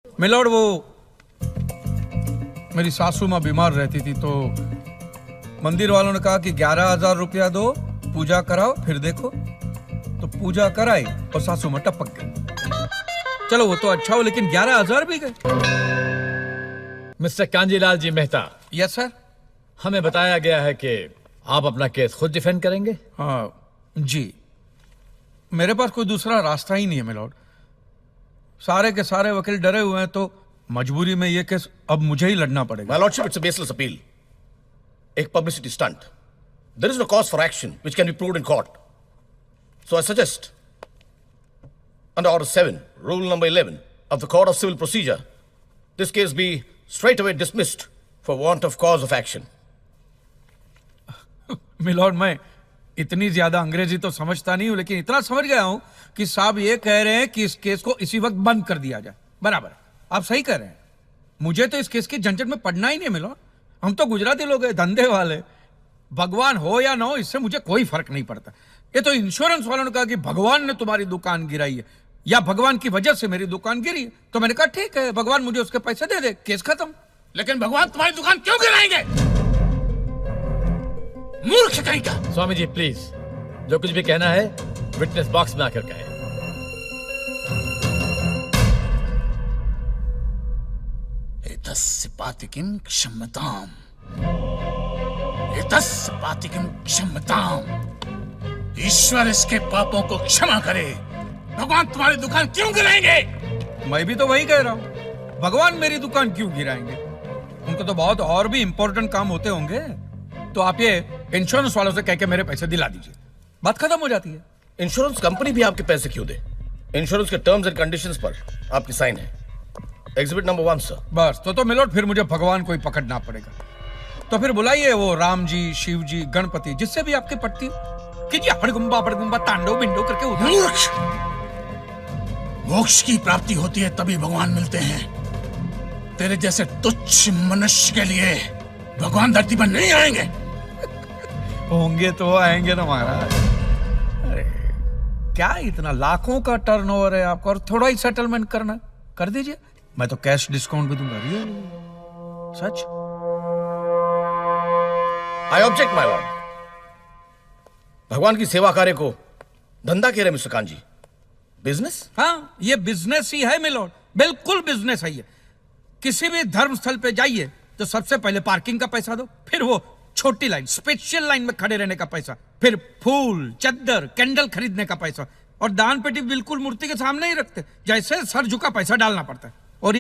Milord, वो मेरी सासू माँ बीमार रहती थी तो मंदिर वालों ने कहा कि 11,000 रुपया दो, पूजा कराओ, फिर देखो। तो पूजा कराई और सासू माँ टपक गई। चलो वो तो अच्छा हो, लेकिन 11,000 भी गए। Mister Kanjilal ji Mehta. Yes sir. हमें बताया गया है कि आप अपना केस खुद डिफेंड करेंगे। हाँ जी, मेरे पास कोई दूसरा रास्ता ही नहीं है मिलॉर्ड। सारे के सारे वकील डरे हुए हैं, तो मजबूरी में ये केस अब मुझे ही लड़ना पड़ेगा। My lordship, it's a baseless appeal. एक publicity stunt. There is no cause for action which can be proved in court. So I suggest, under Order 7, Rule number 11 of the Code of Civil Procedure, this case be straightaway dismissed for want of cause of action. Milord, मैं इतनी ज्यादा अंग्रेजी तो समझता नहीं हूं, लेकिन इतना समझ गया हूं कि साहब ये कह रहे हैं कि इस केस को इसी वक्त बंद कर दिया जाए। बराबर, आप सही कह रहे हैं। मुझे तो इस केस की झंझट में पड़ना ही नहीं मिलॉर्ड। हम तो गुजराती लोग हैं, धंधे वाले। भगवान हो या ना हो, इससे मुझे कोई फर्क नहीं पड़ता। ये तो इंश्योरेंस वालों ने कहा कि भगवान ने तुम्हारी दुकान गिराई है या भगवान की वजह से मेरी दुकान गिरी है, तो मैंने कहा ठीक है, भगवान मुझे उसके पैसे दे दे, केस खत्म। लेकिन भगवान तुम्हारी दुकान क्यों गिराएंगे? मूर्ख कहीं का। स्वामी जी प्लीज, जो कुछ भी कहना है विटनेस बॉक्स में आकर कहें। एतस्य पातिकीं क्षम्यताम्, एतस्य पातिकीं क्षम्यताम्। ईश्वर इसके पापों को क्षमा करे। भगवान तुम्हारी दुकान क्यों गिराएंगे? मैं भी तो वही कह रहा हूं, भगवान मेरी दुकान क्यों गिराएंगे? उनको तो बहुत और भी इंपॉर्टेंट काम होते होंगे। तो आप ये इंश्योरेंस वालों से कह के मेरे पैसे दिला दीजिए, बात खत्म हो जाती है। इंश्योरेंस कंपनी भी आपके पैसे क्यों दे? इंश्योरेंस के टर्म्स एंड कंडीशंस पर आपकी साइन है। Exhibit number 1 sir. बस तो मिलोट, फिर मुझे भगवान को ही पकड़ना पड़ेगा। तो फिर बुलाइए वो राम जी, शिव जी, गणपति, जिससे भी आपकी पटती हो, कीजिए हड़गुम्बा तांडव बिंडो करके उधर। मोक्ष की प्राप्ति होती है तभी भगवान मिलते हैं। तेरे जैसे तुच्छ मनुष्य के लिए भगवान धरती पर नहीं आएंगे। होंगे तो आएंगे ना महाराज। अरे क्या इतना लाखों का टर्नओवर है आपका, और थोड़ा ही सेटलमेंट करना, कर दीजिए। मैं तो कैश डिस्काउंट भी दूंगा। Real such. I object my Lord. भगवान की सेवा कार्य को धंधा कह रहे मिस्टर कांजी? बिजनेस? हाँ, ये बिजनेस ही है मिलोट, बिल्कुल बिजनेस है ये। किसी भी धर्म स्थल पे जाइए तो सबसे पहले पार्किंग का पैसा दो, फिर वो छोटी लाइन, स्पेशल लाइन में खड़े रहने का पैसा, फिर फूल, चद्दर, कैंडल खरीदने का पैसा, और दान पेटी बिल्कुल मूर्ति के सामने ही रखते, जैसे सर झुका पैसा डालना पड़ता है।